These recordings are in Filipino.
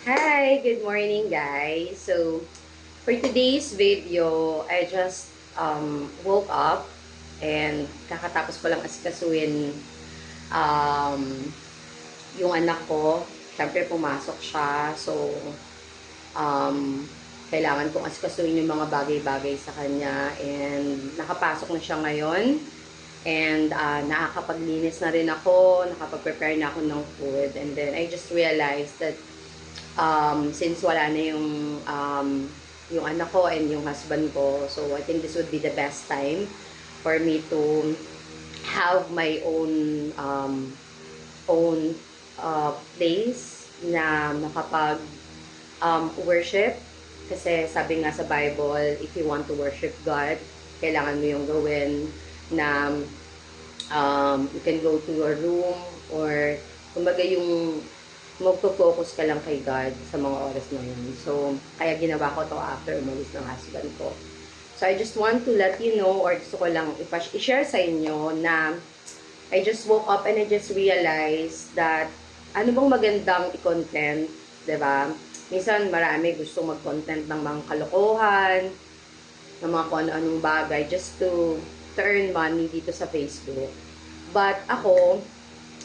Hi, good morning guys. So, for today's video, I just woke up and kakatapos ko lang asikasuhin um, yung anak ko. Siyempre pumasok siya. So, kailangan kong asikasuhin yung mga bagay-bagay sa kanya and nakapasok na siya ngayon. And nakakapaglinis na rin ako, nakapag-prepare na ako ng food. And then I just realized that since wala na yung anak ko and yung husband ko, so I think this would be the best time for me to have my own place na makapag worship. Kasi sabi nga sa Bible, if you want to worship God, kailangan mo yung gawin na you can go to a room or kumbaga yung magpo-focus ka lang kay God sa mga oras na yun. So, kaya ginawa ko to after umalis ng husband ko. So, I just want to let you know or gusto ko lang i-share sa inyo na I just woke up and I just realized that ano bang magandang i-content, diba? Minsan marami gusto mag-content ng mga kalokohan, ng mga kung ano-anong bagay just to earn money dito sa Facebook. But ako,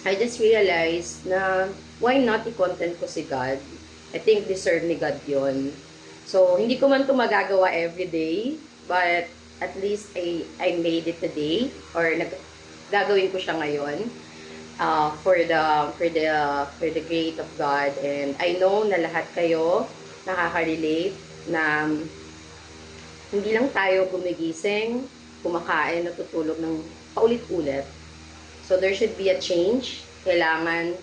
I just realized na why not i-content ko si God? I think deserve ni God yon. So, hindi ko man ito magagawa everyday, but at least I made it today or gagawin ko siya ngayon for the great of God. And I know na lahat kayo nakaka-relate na hindi lang tayo gumigising, kumakain, natutulog ng paulit-ulit. So, there should be a change. Kailangan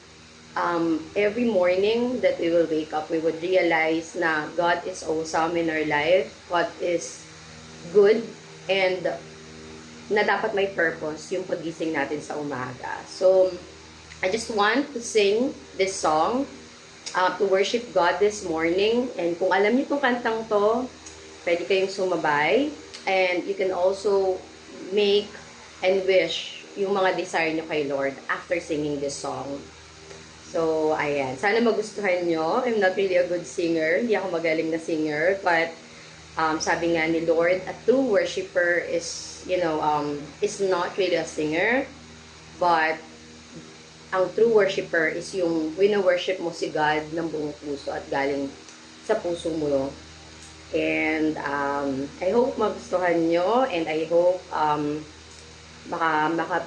every morning that we will wake up, we would realize na God is awesome in our life. God is good and na dapat may purpose yung pagising natin sa umaga. So, I just want to sing this song to worship God this morning. And kung alam niyo itong kantang to, pwede kayong sumabay. And you can also make and wish yung mga desire nyo kay Lord after singing this song. So, ayan. Sana magustuhan nyo. I'm not really a good singer. Hindi ako magaling na singer. But, sabi nga ni Lord, a true worshiper is, is not really a singer. But, ang true worshiper is yung wino-worship mo si God ng buong puso at galing sa puso mo. And, I hope magustuhan nyo. And I hope,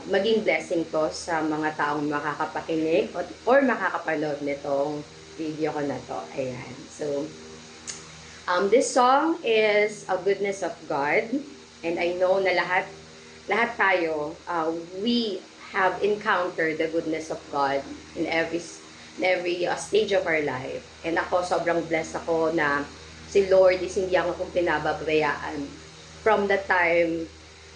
maging blessing to sa mga taong makakapakinig or makakapanood nitong video ko na to. Ayan. So, this song is a goodness of God. And I know na lahat tayo, we have encountered the goodness of God in every stage of our life. And ako, sobrang blessed ako na si Lord is hindi ako kung pinababayaan from the time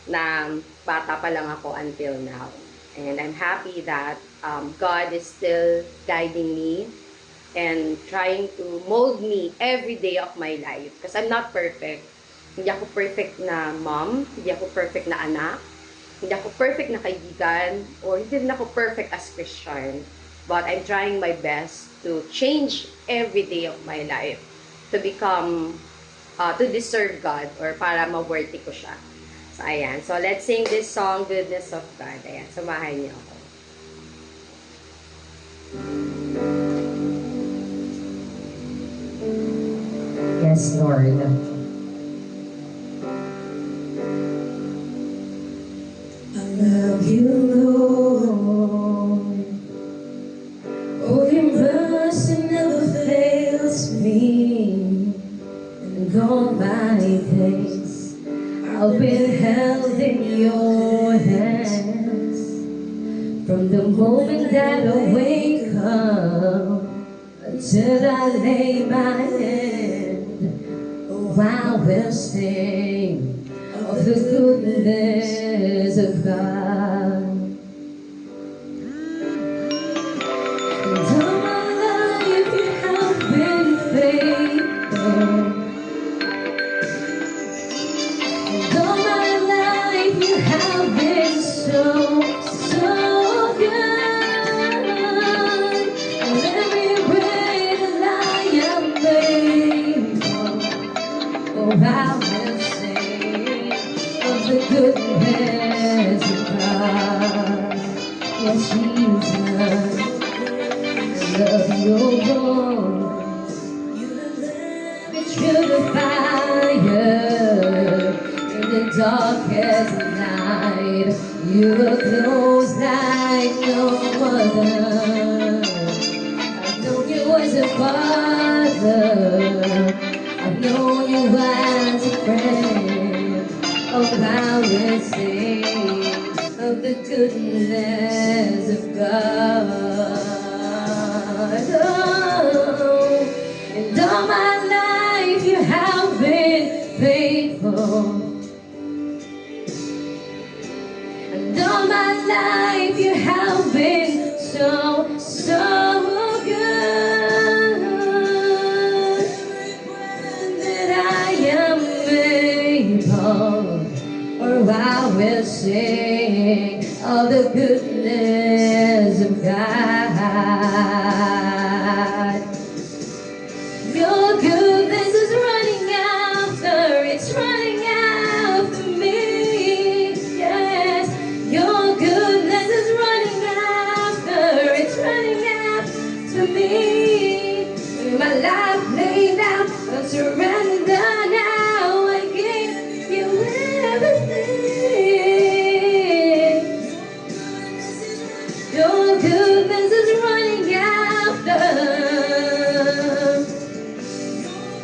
na bata pa lang ako until now. And I'm happy that God is still guiding me and trying to mold me every day of my life. Because I'm not perfect. Hindi ako perfect na mom, hindi ako perfect na anak, hindi ako perfect na kaibigan, or hindi rin ako perfect as Christian. But I'm trying my best to change every day of my life to become, to deserve God or para ma-worthy ko siya. So, ayan. So, let's sing this song, Goodness of God. Ayan. Samahan niyo ako. Yes, Lord. I love you, Lord. Oh, your mercy never fails me. And all my days I've been held in your hands from the moment that I wake up until I lay my head. Oh, I will sing of the goodness of God. And all my life you have been faithful. You have been so good. And every breath that I You were close like no other. I've known you as a father. I've known you as a friend. Oh, how we'll sing of the goodness of God. Oh, and all my life you have been faithful. And all my life you have been so, so good. That I am able, or I will sing of the goodness of God. Your goodness is running after, it's running after me. Yes, your goodness is running after, it's running after me. With my life laid out, I surrender now. I give you everything. Your goodness is running after.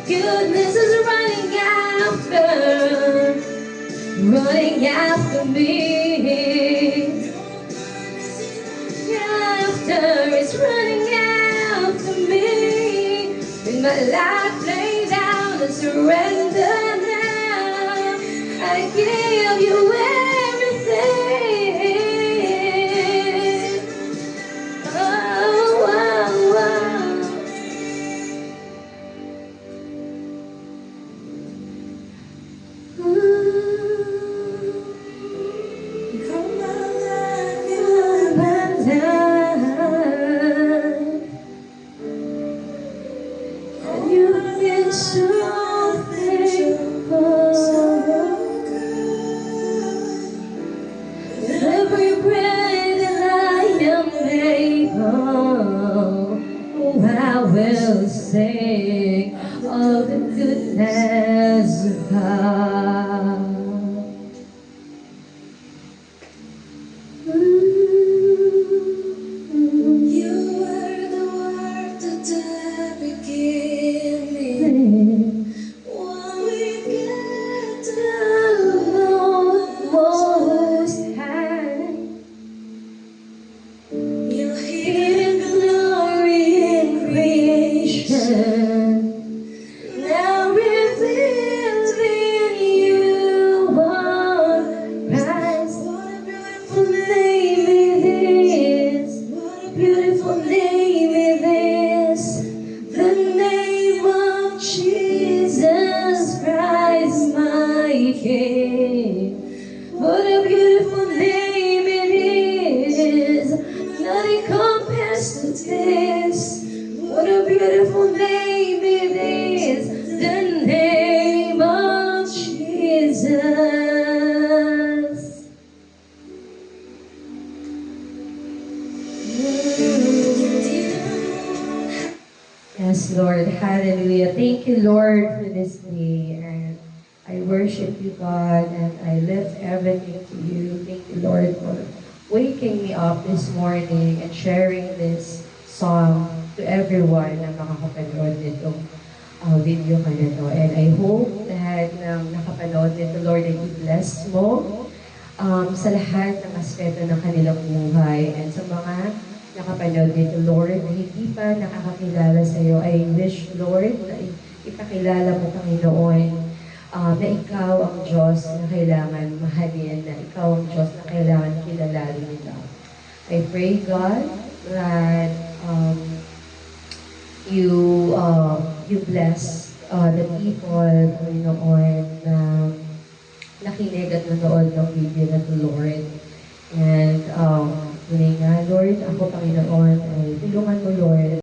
Goodness is running after me. After, it's running after me. With my life laid down, I surrender now. I give you everything. Oh, oh, oh. You've been so faithful. With every breath that I am able, oh, I will sing of the goodness of God. You were the word at the beginning. One we get to know Most High. Your hidden glory in creation. Now revealed in you one Christ. What a beautiful name it is. What a beautiful name it is. The name of Jesus Christ, my King. What a beautiful name it is. Nothing compares to this. What a beautiful name it is. The name of Jesus. Yes, Lord. Hallelujah. Thank you, Lord, for this day. And I worship you, God, and I lift everything to you. Thank you, Lord, for waking me up this morning and sharing this song to everyone na makakapanood nito video ka na to. And I hope lahat ng nakapanood nito, Lord, ay i-bless mo sa lahat ng aspeto ng kanilang buhay. And sa mga nakapanood nito, Lord, na hindi pa nakakakilala sa iyo, I wish, Lord, na ipakilala mo, Panginoon, na ikaw ang Diyos na kailangan mahalin, na ikaw ang Diyos na kailangan kilalanin nila. I pray, God, that you bless the people, Panginoon, na nakinig at nanood ng video na to, Lord. And tunay nga, Lord, ako, Panginoon, ay tulungan mo, Lord,